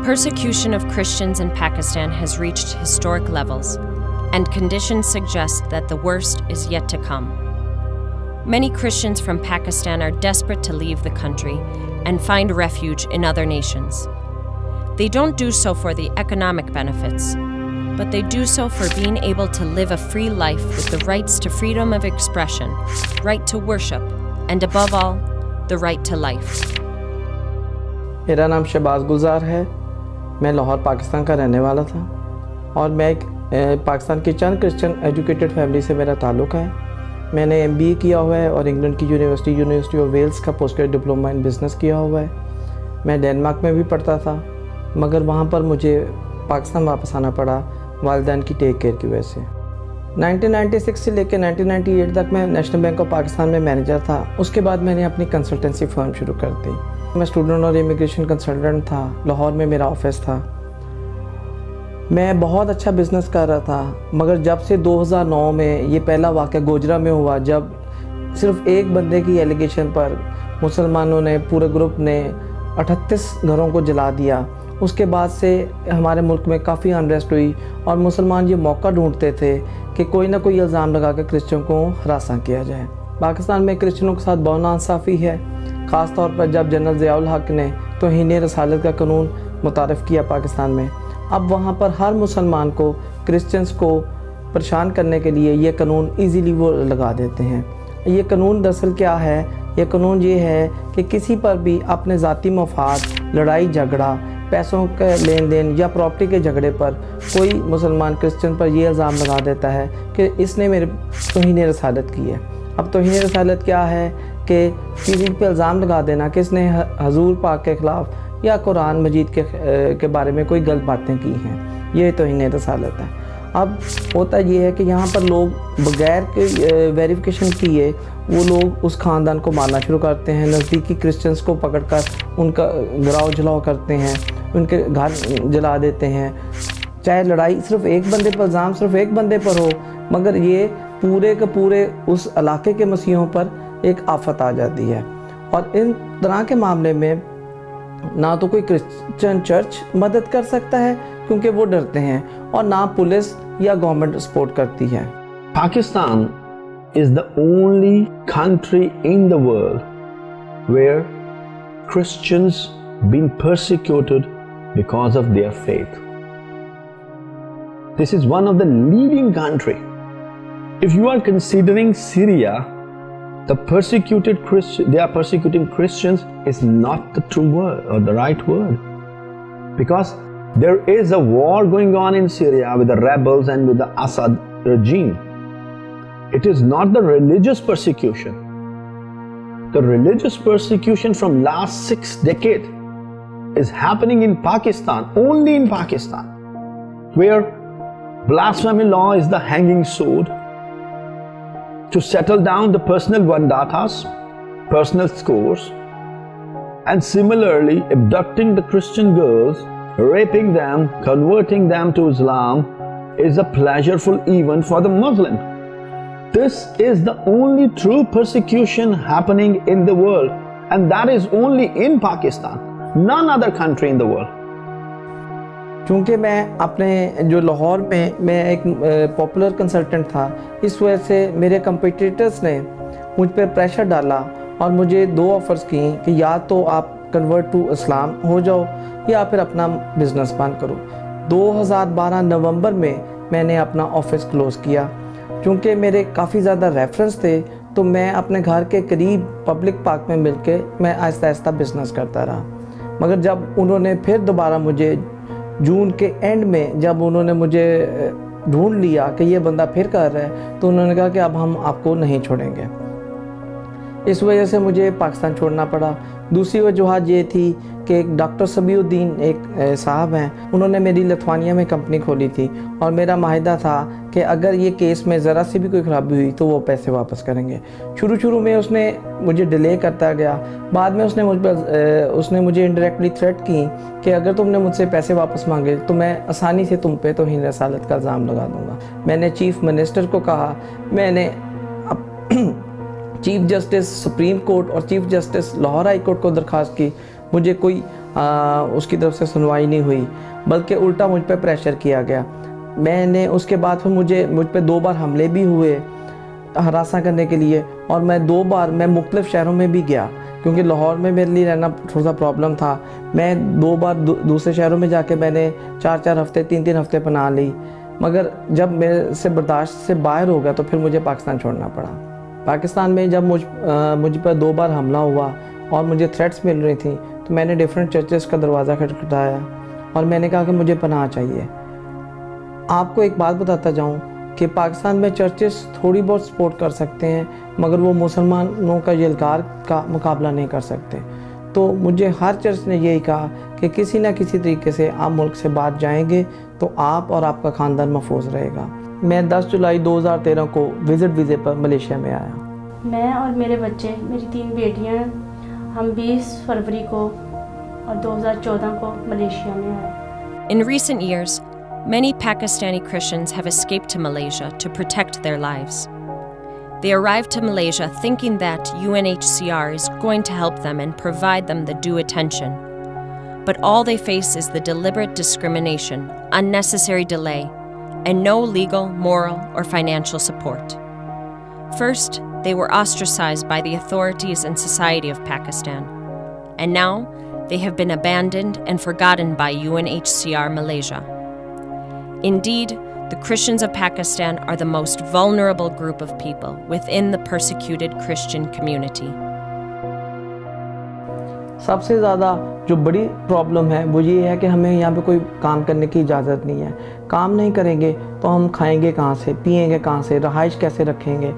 Persecution of Christians in Pakistan has reached historic levels, and conditions suggest that the worst is yet to come. Many Christians from Pakistan are desperate to leave the country and find refuge in other nations. They don't do so for the economic benefits, but they do so for being able to live a free life with the rights to freedom of expression, right to worship, and above all, the right to life. मेरा नाम शहबाज गुलजार है। मैं लाहौर पाकिस्तान का रहने वाला था और मैं एक पाकिस्तान की चंद क्रिश्चियन एजुकेटेड फैमिली से मेरा ताल्लुक़ है। मैंने MBA किया हुआ है और इंग्लैंड की यूनिवर्सिटी ऑफ वेल्स का post graduate diploma in business किया हुआ है। मैं डेनमार्क में भी पढ़ता था, मगर वहाँ पर मुझे पाकिस्तान वापस आना पड़ा वालिदैन की टेक केयर की वजह से। 1996 से लेकर 1998 तक मैं नेशनल बैंक ऑफ पाकिस्तान में मैनेजर था। उसके बाद मैंने अपनी कंसल्टेंसी फर्म शुरू कर दी। मैं स्टूडेंट और इमिग्रेशन कंसल्टेंट था। लाहौर में मेरा ऑफिस था। मैं बहुत अच्छा बिज़नेस कर रहा था, मगर जब से 2009 में ये पहला वाक़या गोजरा में हुआ, जब सिर्फ एक बंदे की एलिगेशन पर मुसलमानों ने पूरे ग्रुप ने 38 घरों को जला दिया, उसके बाद से हमारे मुल्क में काफ़ी अनरेस्ट हुई और मुसलमान ये मौका ढूंढते थे कि कोई ना कोई इल्ज़ाम लगा कर क्रिश्चियन को हरासा किया जाए। पाकिस्तान में क्रिश्चियनों के साथ बहुत नाइंसाफ़ी है, ख़ास तौर पर जब जनरल ज़ियाउल हक ने तौहीन रसालत का कानून मुतारफ़ किया पाकिस्तान में। अब वहाँ पर हर मुसलमान को, क्रिश्चियंस को परेशान करने के लिए ये कानून इजीली वो लगा देते हैं। ये कानून दरअसल क्या है? ये कानून ये है कि किसी पर भी अपने ज़ाती मफाद, लड़ाई झगड़ा, पैसों के लेन देन या प्रॉपर्टी के झगड़े पर कोई मुसलमान क्रिश्चियन पर यह इल्ज़ाम लगा देता है कि इसने मेरे तौहीन रसालत की है। अब तौहीन रसालत क्या है कि किसी पे इल्ज़ाम लगा देना कि इसने हजूर पाक के ख़िलाफ़ या कुरान मजीद के बारे में कोई गलत बातें की हैं, ये तौहीन रसालत है। अब होता ये है कि यहाँ पर लोग बग़ैर वेरिफिकेशन किए वो लोग उस ख़ानदान को मारना शुरू करते हैं, नज़दीकी क्रिश्चियंस को पकड़कर उनका गिराव जलाव करते हैं, उनके घर जला देते हैं। चाहे लड़ाई सिर्फ एक बंदे पर, इल्ज़ाम सिर्फ एक बंदे पर हो, मगर ये पूरे के पूरे उस इलाके के मसीहों पर एक आफत आ जाती है। और इन तरह के मामले में ना तो कोई क्रिश्चियन चर्च मदद कर सकता है क्योंकि वो डरते हैं, और ना पुलिस या गवर्नमेंट सपोर्ट करती है। Pakistan is the only country in the world where Christians been persecuted because of their faith. This is one of the leading country. If you are considering Syria, they are persecuting Christians is not the true word or the right word, because there is a war going on in Syria with the rebels and with the Assad regime. It is not the religious persecution. The religious persecution from last 6 decades is happening in Pakistan, only in Pakistan, where blasphemy law is the hanging sword to settle down the personal vendettas, personal scores, and similarly abducting the Christian girls, raping them, converting them to Islam is a pleasureful event for the Muslim. This is the only true persecution happening in the world, and that is only in Pakistan, none other country in the world. क्योंकि मैं अपने जो लाहौर में मैं एक popular consultant था, इस वजह से मेरे कंपटीटर्स ने मुझ पर प्रेशर डाला और मुझे 2 ऑफ़र्स की कि या तो आप कन्वर्ट टू इस्लाम हो जाओ या फिर अपना बिज़नेस बंद करो। 2012 नवंबर में मैंने अपना ऑफिस क्लोज़ किया। क्योंकि मेरे काफ़ी ज़्यादा रेफरेंस थे, तो मैं अपने घर के करीब पब्लिक पार्क में मिलके मैं आहिस्ता आहिस्ता बिज़नेस करता रहा। मगर जब उन्होंने फिर दोबारा मुझे जून के एंड में जब उन्होंने मुझे ढूंढ लिया कि ये बंदा फिर कर रहा है, तो उन्होंने कहा कि अब हम आपको नहीं छोड़ेंगे। इस वजह से मुझे पाकिस्तान छोड़ना पड़ा। दूसरी वजह ये थी कि एक डॉक्टर सबीउद्दीन एक साहब हैं, उन्होंने मेरी लिथुआनिया में कंपनी खोली थी और मेरा माहिदा था कि अगर ये केस में ज़रा सी भी कोई ख़राबी हुई तो वो पैसे वापस करेंगे। शुरू में उसने मुझे डिले करता गया, बाद में उसने मुझे इनडायरेक्टली थ्रेट की कि अगर तुमने मुझसे पैसे वापस मांगे तो मैं आसानी से तुम पे तौहीन रसालत का इल्ज़ाम लगा दूँगा। मैंने चीफ़ मिनिस्टर को कहा, मैंने चीफ जस्टिस सुप्रीम कोर्ट और chief justice Lahore high court को दरख्वास्त की, मुझे कोई उसकी तरफ से सुनवाई नहीं हुई, बल्कि उल्टा मुझ पर प्रेशर किया गया। मैंने उसके बाद फिर मुझ पे 2 बार हमले भी हुए हरासा करने के लिए, और मैं 2 बार मुख्तलिफ़ शहरों में भी गया, क्योंकि लाहौर में मेरे लिए रहना थोड़ा सा प्रॉब्लम था। मैं 2 बार दूसरे शहरों में जाके मैंने 4-4 हफ्ते 3-3 हफ्ते पनाह ली, मगर जब मेरे से बर्दाश्त से बाहर हो गया तो फिर मुझे पाकिस्तान छोड़ना पड़ा। पाकिस्तान में जब मुझ पर 2 बार हमला हुआ और मुझे थ्रेट्स मिल रही थी, तो मैंने डिफरेंट चर्चेस का दरवाज़ा खटखटाया और मैंने कहा कि मुझे पनाह चाहिए। आपको एक बात बताता जाऊं कि पाकिस्तान में चर्चेस थोड़ी बहुत सपोर्ट कर सकते हैं, मगर वो मुसलमानों का यलगार का मुकाबला नहीं कर सकते। तो मुझे हर चर्च ने यही कहा कि किसी ना किसी तरीके से आप मुल्क से बाहर जाएंगे तो आप और आपका ख़ानदान महफूज रहेगा। मैं 10 जुलाई 2013 को विज़िट वीज़े पर मलेशिया में आया। मैं और मेरे बच्चे, मेरी 3 बेटियां, हम 20 फरवरी को और 2014 को मलेशिया में आए। In recent years, many Pakistani Christians have escaped to Malaysia to protect their lives. They arrived to Malaysia thinking that UNHCR is going to help them and provide them the due attention. But all they face is the deliberate discrimination, unnecessary delay, and no legal, moral, or financial support. First, they were ostracized by the authorities and society of Pakistan. And now, they have been abandoned and forgotten by UNHCR Malaysia. Indeed, the Christians of Pakistan are the most vulnerable group of people within the persecuted Christian community. सबसे ज़्यादा जो बड़ी problem है वो ये है कि हमें यहाँ पे कोई काम करने की इजाज़त नहीं है। काम नहीं करेंगे तो हम खाएंगे कहाँ से, पिएंगे कहाँ से, रहाइश कैसे रखेंगे।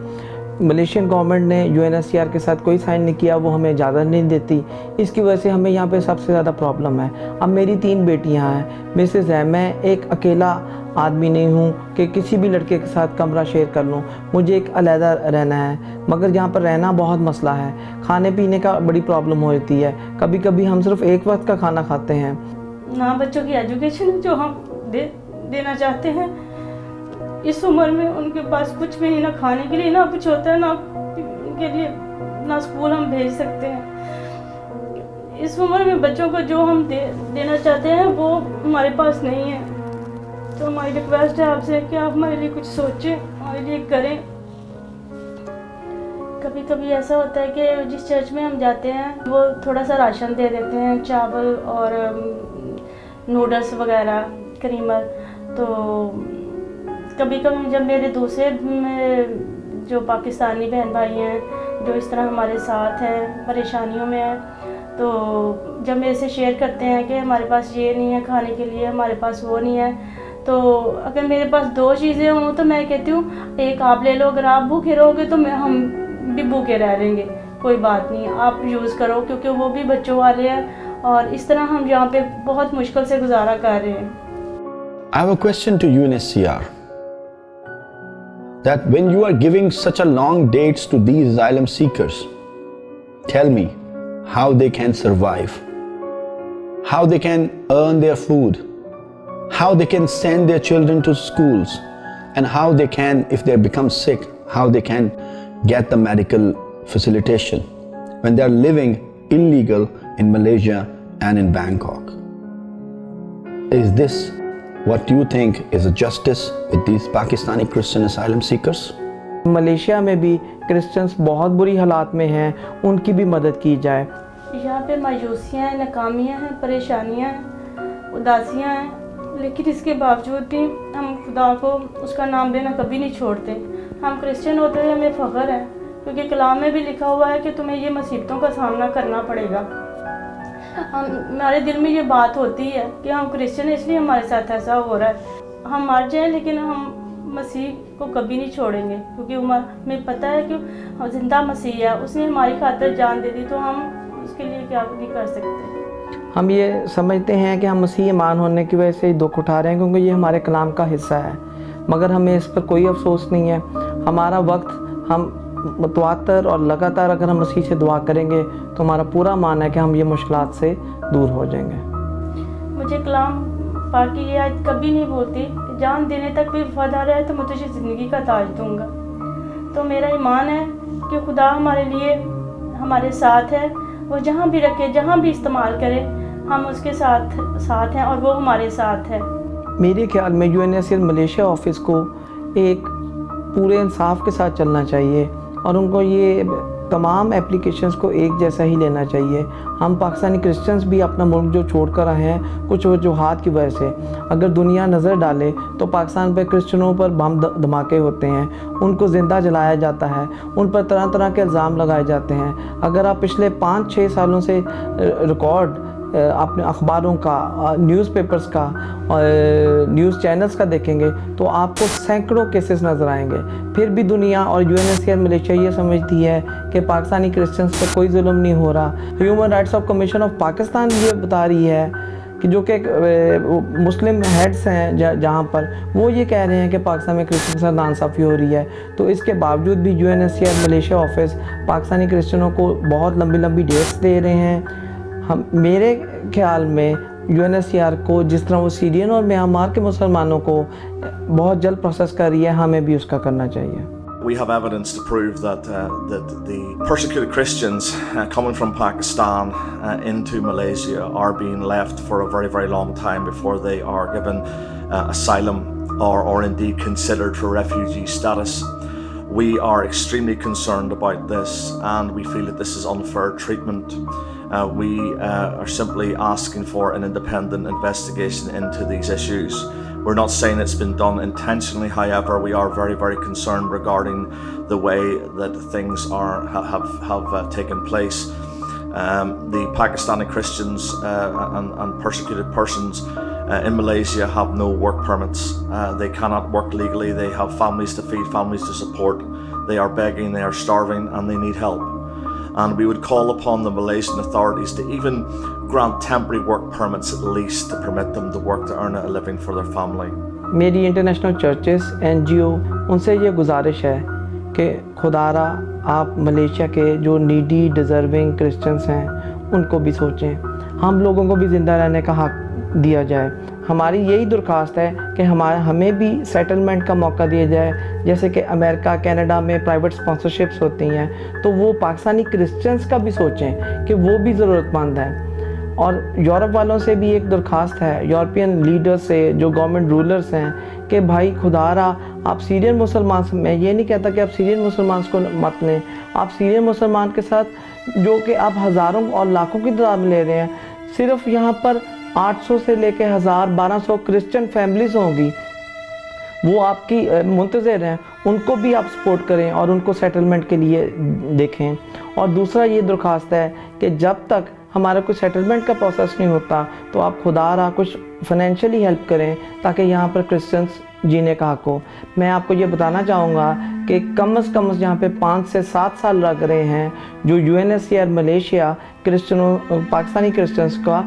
मलेशियन गवर्नमेंट ने UNHCR के साथ कोई साइन नहीं किया, वो हमें इजाज़त नहीं देती। इसकी वजह से हमें यहाँ पे सबसे ज़्यादा प्रॉब्लम है। अब मेरी 3 बेटियाँ हैं, मिसेस है, मैं एक अकेला आदमी नहीं हूँ कि किसी भी लड़के के साथ कमरा शेयर कर लूँ। मुझे एक अलहदा रहना है, मगर यहाँ पर रहना बहुत मसला है। खाने पीने का बड़ी प्रॉब्लम होती है। कभी कभी हम सिर्फ एक वक्त का खाना खाते हैं। ना बच्चों की एजुकेशन जो हम देना चाहते हैं, इस उम्र में उनके पास कुछ भी नहीं, ना खाने के लिए ना कुछ होता है, ना उनके लिए ना स्कूल हम भेज सकते हैं। इस उम्र में बच्चों को जो हम देना चाहते हैं वो हमारे पास नहीं है। तो हमारी रिक्वेस्ट है आपसे कि आप हमारे लिए कुछ सोचें, हमारे लिए करें। कभी कभी ऐसा होता है कि जिस चर्च में हम जाते हैं वो थोड़ा सा राशन दे देते हैं, चावल और नूडल्स वगैरह, करीमर। तो कभी कभी जब मेरे दूसरे जो पाकिस्तानी बहन भाई हैं जो इस तरह हमारे साथ हैं, परेशानियों में हैं, तो जब मेरे से शेयर करते हैं कि हमारे पास ये नहीं है खाने के लिए, हमारे पास वो नहीं है, तो अगर मेरे पास 2 चीज़ें हों तो मैं कहती हूँ एक आप ले लो। अगर आप भूखे रहोगे तो हम भी भूखे रह लेंगे, कोई बात नहीं, आप यूज़ करो, क्योंकि वो भी बच्चों वाले हैं। और इस तरह हम यहाँ पे बहुत मुश्किल से गुजारा कर रहे हैं। I have a question to UNHCR. That when you are giving such a long dates to these asylum seekers, tell me how they can survive, how they can earn their food, how they can send their children to schools, and how they can, if they become sick, how they can get the medical facilitation when they are living illegal in Malaysia and in Bangkok. Is this what you think is a justice with these Pakistani Christian asylum seekers? Malaysia में भी Christians बहुत बुरी हालात में हैं, उनकी भी मदद की जाए। यहाँ पे मायूसियाँ हैं, नाकामियाँ हैं, परेशानियाँ हैं, उदासियाँ हैं, लेकिन इसके बावजूद भी हम खुदा को उसका नाम लेना कभी नहीं छोड़ते। हम क्रिश्चियन होते हुए हमें फ़ख्र है, क्योंकि कलाम में भी लिखा हुआ है कि तुम्हें ये मुसीबतों का सामना करना पड़ेगा। हमारे दिल में ये बात होती है कि हम क्रिश्चियन, इसलिए हमारे साथ ऐसा हो रहा है। हम मर जाएं लेकिन हम मसीह को कभी नहीं छोड़ेंगे, क्योंकि हमें पता है कि जिंदा मसीह है, उसने हमारी खातिर जान दे दी, तो हम उसके लिए क्या नहीं कर सकते। हम ये समझते हैं कि हम मसीह ईमान होने की वजह से ही दुख उठा रहे हैं, क्योंकि ये हमारे कलाम का हिस्सा है, मगर हमें इस पर कोई अफसोस नहीं है। हमारा वक्त हम मुतवातर और लगातार अगर हम मसीह से दुआ करेंगे तो हमारा पूरा मान है कि हम ये मुश्किलात से दूर हो जाएंगे। मुझे कलाम पाक की ये आयत कभी नहीं बोलती कि जान देने तक भी वफादार है तो मैं तुझे ज़िंदगी का ताज दूंगा। तो मेरा ईमान है कि खुदा हमारे लिए हमारे साथ है, वो जहाँ भी रखे, जहाँ भी इस्तेमाल करे, हम उसके साथ हैं और वो हमारे साथ है। मेरे ख्याल में UNHCR मलेशिया ऑफिस को एक पूरे इंसाफ के साथ चलना चाहिए और उनको ये तमाम एप्लीकेशंस को एक जैसा ही लेना चाहिए। हम पाकिस्तानी क्रिश्चियंस भी अपना मुल्क जो छोड़ कर आए हैं कुछ वजूहात की वजह से, अगर दुनिया नज़र डाले तो पाकिस्तान पर क्रिश्चियनों पर बम धमाके होते हैं, उनको ज़िंदा जलाया जाता है, उन पर तरह तरह के इल्ज़ाम लगाए जाते हैं। अगर आप पिछले 5-6 सालों से रिकॉर्ड अपने अखबारों का, न्यूज़पेपर्स का, न्यूज़ चैनल्स का देखेंगे तो आपको सैकड़ों केसेस नज़र आएंगे। फिर भी दुनिया और UNHCR मलेशिया ये समझती है कि पाकिस्तानी क्रिश्चियंस पर कोई जुल्म नहीं हो रहा। Human rights of commission of Pakistan ये बता रही है कि जो कि मुस्लिम हेड्स हैं जहाँ पर वो ये कह रहे हैं कि पाकिस्तान में क्रिश्चियन के साथ नाइंसाफ़ी हो रही है। तो इसके बावजूद भी UNHCR मलेशिया ऑफिस पाकिस्तानी क्रिश्चियनों को बहुत लंबी लंबी डेट्स दे रहे हैं। मेरे ख्याल में UNHCR को जिस तरह वो सीरियन और म्यांमार के मुसलमानों को बहुत जल्द प्रोसेस कर रही है, हमें भी उसका करना चाहिए। We have evidence to prove that the persecuted Christians coming from Pakistan into Malaysia are being left for a very, very long time before they are given asylum or indeed considered for refugee status. We are extremely concerned about this and we feel that this is unfair treatment. We are simply asking for an independent investigation into these issues. We're not saying it's been done intentionally, however, we are very, very concerned regarding the way that things have taken place. The Pakistani Christians and persecuted persons in Malaysia have no work permits. They cannot work legally, they have families to feed, families to support. They are begging, they are starving and they need help. And we would call upon the Malaysian authorities to even grant temporary work permits at least to permit them to work to earn a living for their family. मेरी international churches NGO उनसे ये गुजारिश है कि खुदारा आप Malaysia के जो needy deserving Christians हैं उनको भी सोचें, हम लोगों को भी ज़िंदा रहने का हक़ दिया जाए। हमारी यही दरख्वास्त है कि हमें भी सेटलमेंट का मौका दिया जाए। जैसे कि अमेरिका, कनाडा में प्राइवेट स्पॉन्सरशिप्स होती हैं तो वो पाकिस्तानी क्रिश्चियंस का भी सोचें कि वो भी ज़रूरतमंद हैं। और यूरोप वालों से भी एक दरख्वास्त है, यूरोपियन लीडर्स से, जो गवर्नमेंट रूलर्स हैं, कि भाई खुदारा आप सीरियन मुसलमान, मैं ये नहीं कहता कि आप सीरियन मुसलमान को मत लें, आप सीरियन मुसलमान के साथ जो कि आप हज़ारों और लाखों की तादाद में ले रहे हैं, सिर्फ यहाँ पर 800 से लेके 1000-1200 क्रिश्चियन फैमिलीज़ होंगी, वो आपकी मुंतज़िर हैं, उनको भी आप सपोर्ट करें और उनको सेटलमेंट के लिए देखें। और दूसरा ये दरख्वास्त है कि जब तक हमारा कोई सेटलमेंट का प्रोसेस नहीं होता तो आप खुदारा कुछ फाइनेंशियली हेल्प करें ताकि यहाँ पर क्रिश्चियंस जीने का हक़ हो। मैं आपको ये बताना चाहूँगा कि कम से कम यहाँ पे 5 से 7 साल लग रहे हैं जो UNHCR मलेशिया पाकिस्तानी क्रिश्चियंस का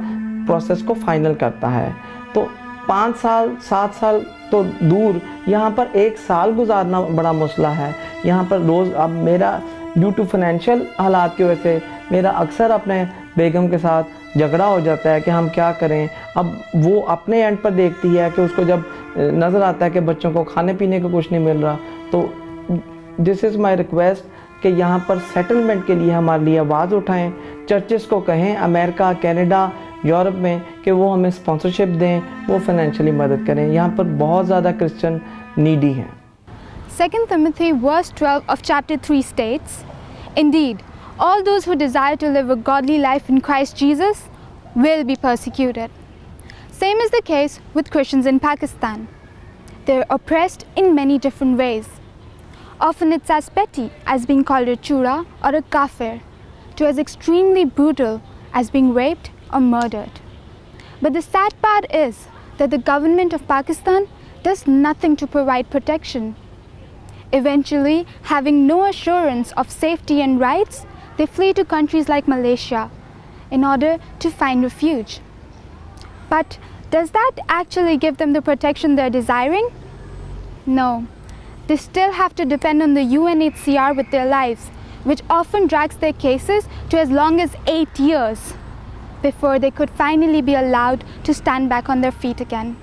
प्रोसेस को फाइनल करता है। तो 5 साल 7 साल तो दूर, यहाँ पर 1 साल गुजारना बड़ा मसला है। यहाँ पर रोज़ अब मेरा ड्यू टू फाइनेंशियल हालात की वजह से मेरा अक्सर अपने बेगम के साथ झगड़ा हो जाता है कि हम क्या करें। अब वो अपने एंड पर देखती है कि उसको जब नज़र आता है कि बच्चों को खाने पीने को कुछ नहीं मिल रहा, तो दिस इज़ माई रिक्वेस्ट कि यहाँ पर सेटलमेंट के लिए हमारे लिए आवाज़ उठाएं, चर्चेस को कहें अमेरिका, कनाडा, यूरोप में कि वो हमें स्पॉन्सरशिप दें, वो फाइनेंशियली मदद करें। यहाँ पर बहुत ज़्यादा क्रिश्चियन नीडी हैं। 2 Timothy verse 12 of chapter 3 states, "Indeed, all those who desire to live a godly life in Christ Jesus will be persecuted." Same is the case with Christians in Pakistan. They are oppressed in many different ways. Often it's as petty as being called a chura or a kafir, to as extremely brutal as being raped or murdered. But the sad part is that the government of Pakistan does nothing to provide protection. Eventually, having no assurance of safety and rights, they flee to countries like Malaysia in order to find refuge. But does that actually give them the protection they're desiring? No. They still have to depend on the UNHCR with their lives, which often drags their cases to as long as 8 years before they could finally be allowed to stand back on their feet again.